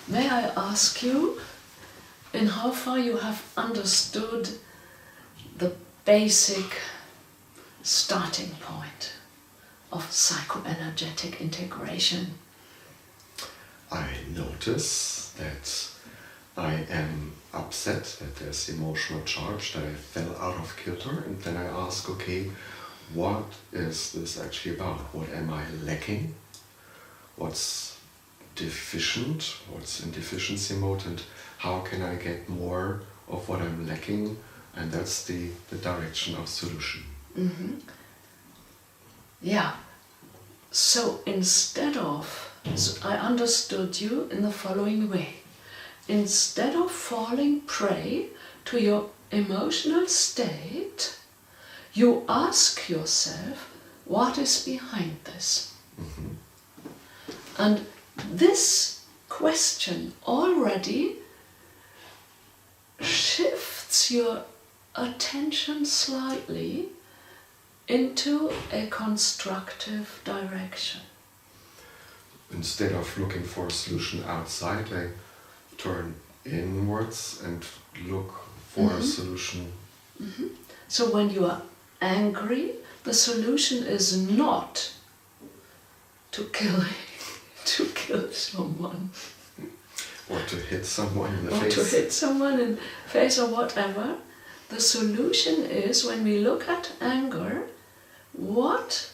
May I ask you in how far you have understood the basic starting point of psychoenergetic integration? I notice that I am upset, that there's emotional charge, that I fell out of kilter, and then I ask, okay, what is this actually about? What am I lacking? What's deficient? What's in deficiency mode? And how can I get more of what I'm lacking? And that's the direction of solution. Mm-hmm. Yeah. So instead of, I understood you in the following way. Instead of falling prey to your emotional state, you ask yourself, what is behind this? Mm-hmm. And this question already shifts your attention slightly into a constructive direction. Instead of looking for a solution outside, I turn inwards and look for a solution. Mm-hmm. So when you are angry, the solution is not to kill someone. Or to hit someone in the Or face. to hit someone in the face or whatever. The solution is, when we look at anger, what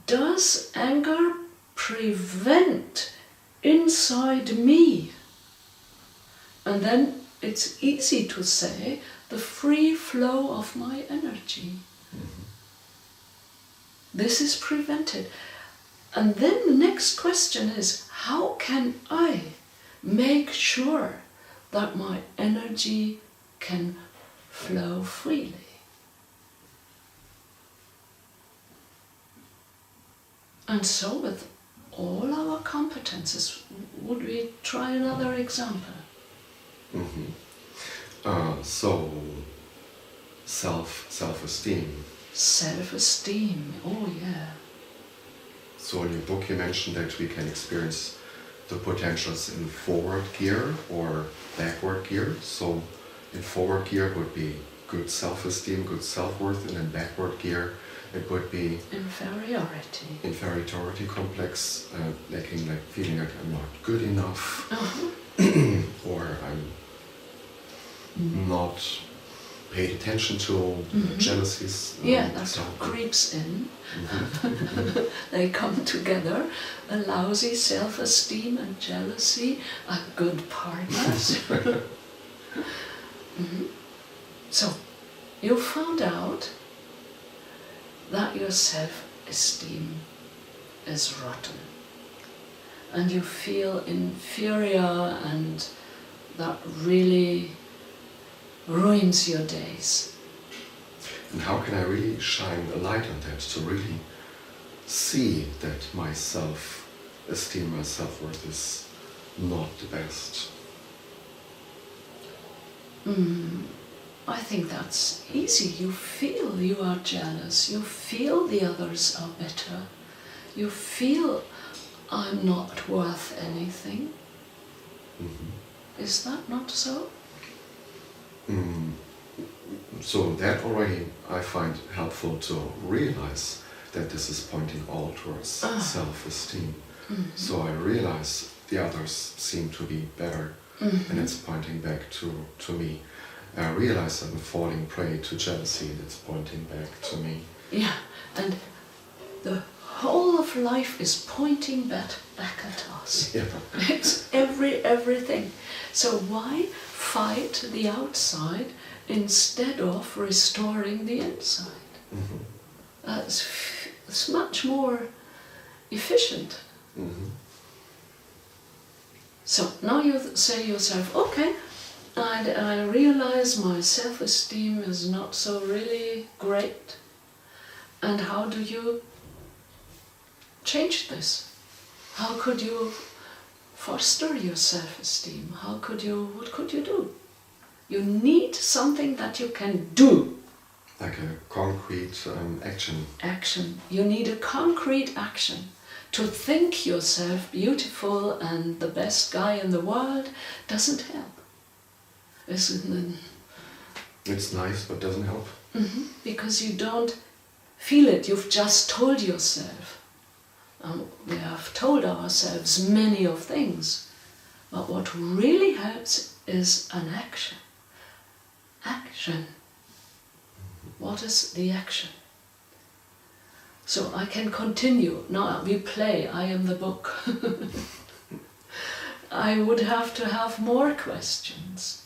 does anger prevent inside me? And then it's easy to say, the free flow of my energy. Mm-hmm. This is prevented. And then the next question is, how can I make sure that my energy can flow freely? And so with all our competences, would we try another example? Mm-hmm. So, self-esteem. Self-esteem, oh yeah. So in your book you mentioned that we can experience the potentials in forward gear or backward gear. So in forward gear would be good self-esteem, good self-worth, and in backward gear it would be inferiority complex, lacking, like feeling like I'm not good enough, or I'm not paid attention to, jealousies. That's what creeps in. They come together. A lousy self-esteem and jealousy are good partners. So, you found out that your self-esteem is rotten. And you feel inferior, and that really ruins your days. And how can I really shine a light on that, to really see that my self-esteem, my self-worth is not the best? I think that's easy. You feel you are jealous. You feel the others are better. You feel I'm not worth anything. Is that not so? So that already I find helpful to realize that this is pointing all towards self-esteem. So I realize the others seem to be better, and it's pointing back to me. I realize I'm falling prey to jealousy, and it's pointing back to me. Yeah, and the whole of life is pointing back at us. Yeah. It's everything. So why fight the outside instead of restoring the inside? It's much more efficient. So now you say yourself, okay, I realize my self-esteem is not so really great. And how do you change this? How could you foster your self-esteem? What could you do? You need something that you can do. Like a concrete action. Action. You need a concrete action. To think yourself beautiful and the best guy in the world doesn't help. Isn't it? It's nice, but doesn't help. Because you don't feel it. You've just told yourself. We have told ourselves many of things. But what really helps is an action. Action. What is the action? So I can continue. Now we play. I am the book. I would have to have more questions.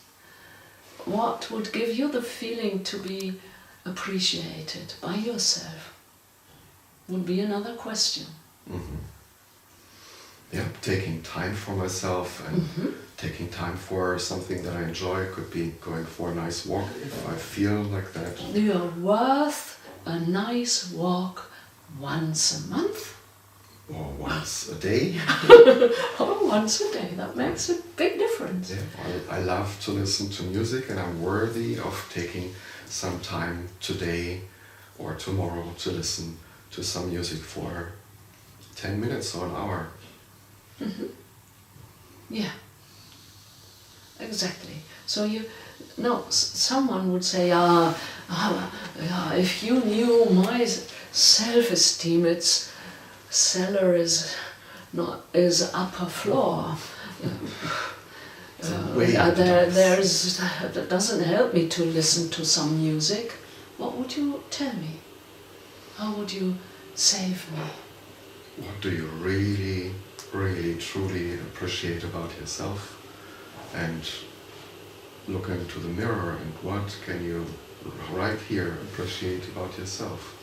What would give you the feeling to be appreciated by yourself? Would be another question. Yeah, taking time for myself and taking time for something that I enjoy. Could be going for a nice walk if I feel like that. You are worth a nice walk once a month. Or once a day. Or once a day. That makes a big difference. Yeah, I love to listen to music, and I'm worthy of taking some time today or tomorrow to listen to some music for 10 minutes or an hour. Yeah, exactly. So someone would say, if you knew my self-esteem, its cellar is upper floor. That doesn't help me to listen to some music. What would you tell me? How would you save me? What do you really, really, truly appreciate about yourself? And look into the mirror, and what can you right here appreciate about yourself?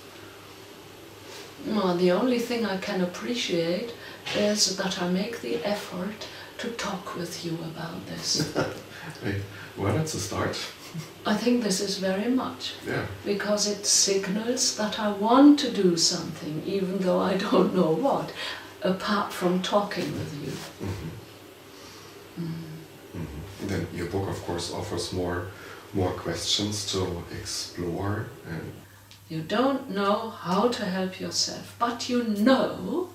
Well, the only thing I can appreciate is that I make the effort to talk with you about this. Well, that's a start. I think this is very much. Yeah. Because it signals that I want to do something, even though I don't know what, apart from talking with you. Then your book, of course, offers more questions to explore. And you don't know how to help yourself, but you know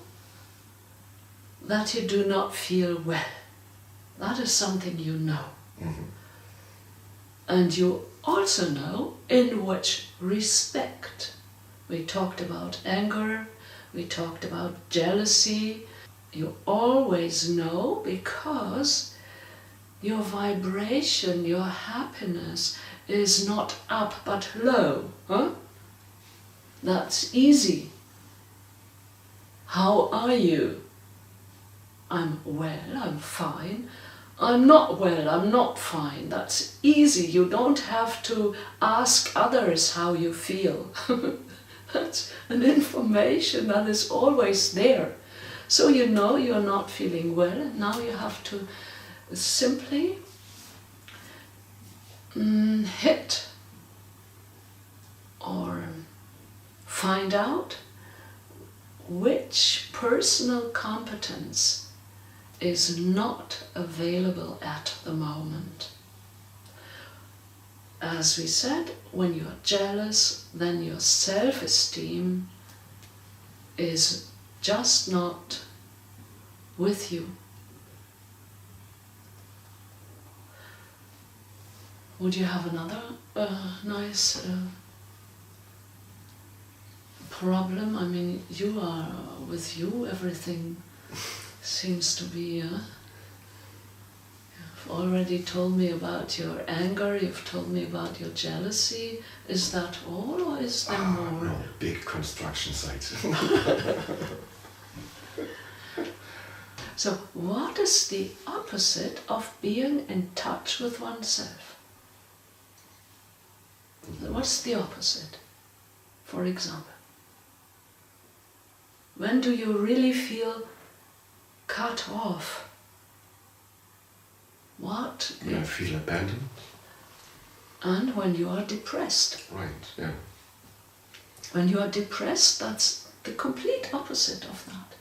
that you do not feel well. That is something you know. And you also know in which respect. We talked about anger, we talked about jealousy. You always know because your vibration, your happiness is not up but low. That's easy. How are you? I'm well, I'm fine. I'm not well, I'm not fine. That's easy. You don't have to ask others how you feel. That's an information that is always there. So you know you're not feeling well, and now you have to simply hit or find out which personal competence is not available at the moment. As we said, when you're jealous, then your self-esteem is just not with you. Would you have another nice problem? I mean, you are with you, everything seems to be, you've already told me about your anger, you've told me about your jealousy. Is that all, or is there more? No, big construction site. So what is the opposite of being in touch with oneself? What's the opposite, for example? When do you really feel cut off? What? When I feel abandoned. And when you are depressed. Right, yeah. When you are depressed, that's the complete opposite of that.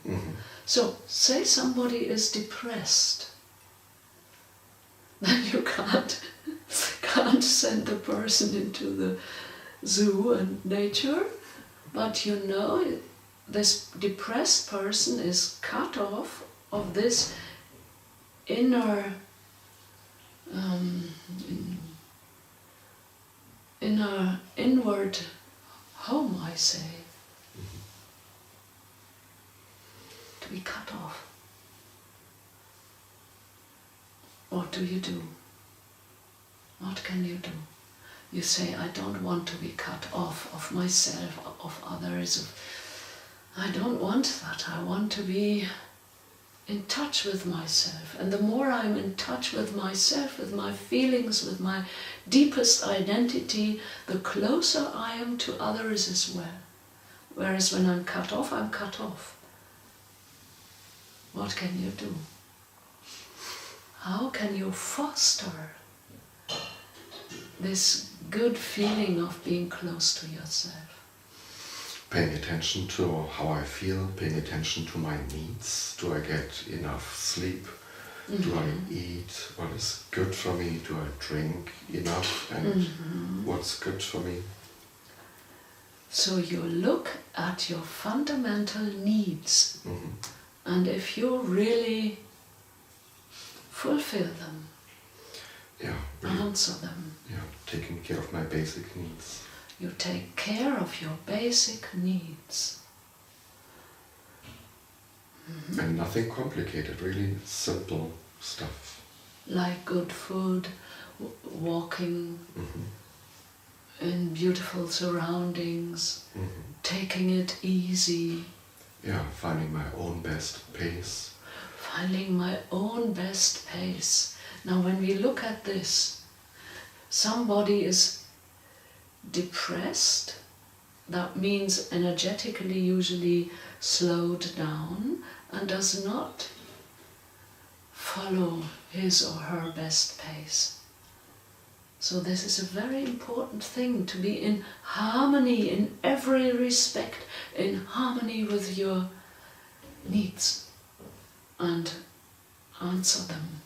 So, say somebody is depressed, then you can't send the person into zoo and nature, but you know, this depressed person is cut off of this inner inward home, I say. To be cut off. What do you do? What can you do? You say, I don't want to be cut off of myself, of others. I don't want that. I want to be in touch with myself. And the more I'm in touch with myself, with my feelings, with my deepest identity, the closer I am to others as well. Whereas when I'm cut off, I'm cut off. What can you do? How can you foster this good feeling of being close to yourself? Paying attention to how I feel, paying attention to my needs. Do I get enough sleep? Mm-hmm. Do I eat what is good for me? Do I drink enough? And what's good for me? So you look at your fundamental needs, and if you really fulfill them, really, answer them. Taking care of my basic needs. You take care of your basic needs. And nothing complicated, really simple stuff. Like good food, walking in beautiful surroundings, taking it easy. Finding my own best pace. Finding my own best pace. Now when we look at this, somebody is depressed, that means energetically usually slowed down and does not follow his or her best pace. So this is a very important thing, to be in harmony in every respect, in harmony with your needs and answer them.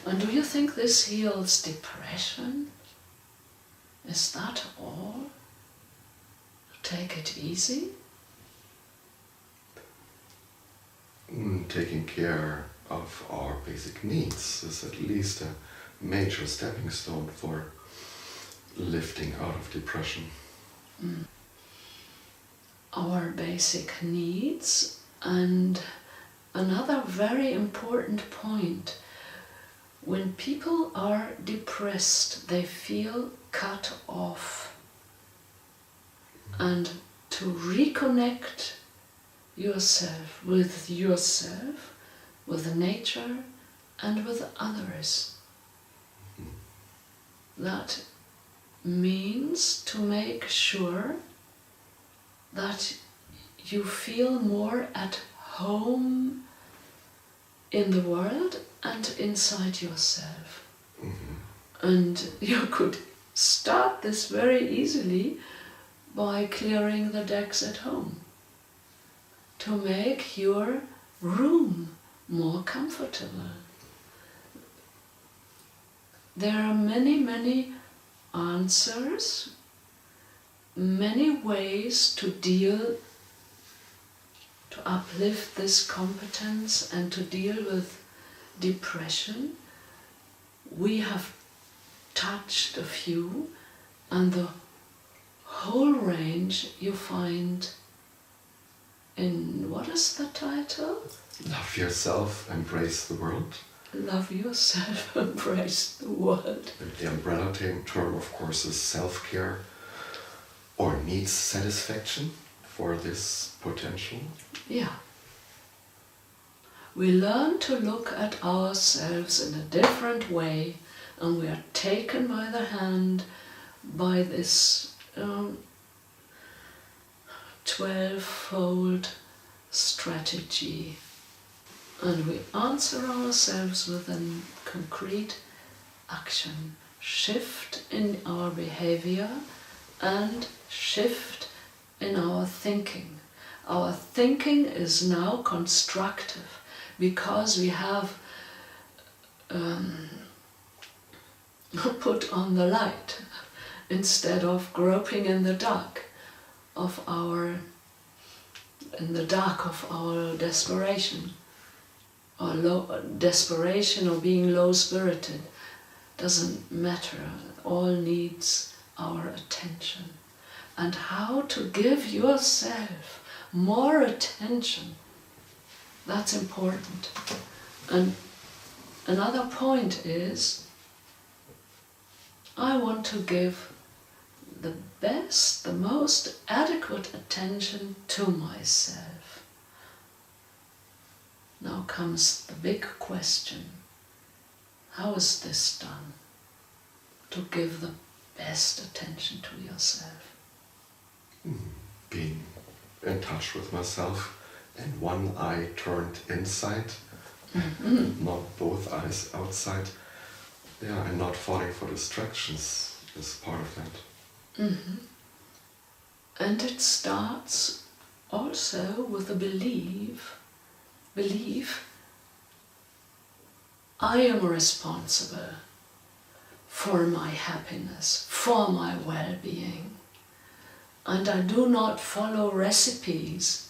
And do you think this heals depression? Is that all? Take it easy? Taking care of our basic needs is at least a major stepping stone for lifting out of depression. Our basic needs, and another very important point. When people are depressed, they feel cut off. And to reconnect yourself, with nature, and with others. That means to make sure that you feel more at home in the world and inside yourself. And you could start this very easily by clearing the decks at home, to make your room more comfortable. There are many, many answers, many ways to uplift this competence and to deal with depression. We have touched a few, and the whole range you find in, what is the title? Love yourself, embrace the world. Love yourself, embrace the world. The umbrella term, of course, is self-care or needs satisfaction for this potential. Yeah. We learn to look at ourselves in a different way, and we are taken by the hand by this 12-fold strategy. And we answer ourselves with a concrete action. Shift in our behavior and shift in our thinking. Our thinking is now constructive because we have put on the light instead of groping in the dark of our desperation, or desperation, or being low-spirited. Doesn't matter. All needs our attention. And how to give yourself more attention, that's important. And another point is, I want to give the best, the most adequate attention to myself. Now comes the big question. How is this done? To give the best attention to yourself. Being in touch with myself, and one eye turned inside, not both eyes outside. Yeah, and not falling for distractions is part of that. And it starts also with a belief, I am responsible for my happiness, for my well-being, and I do not follow recipes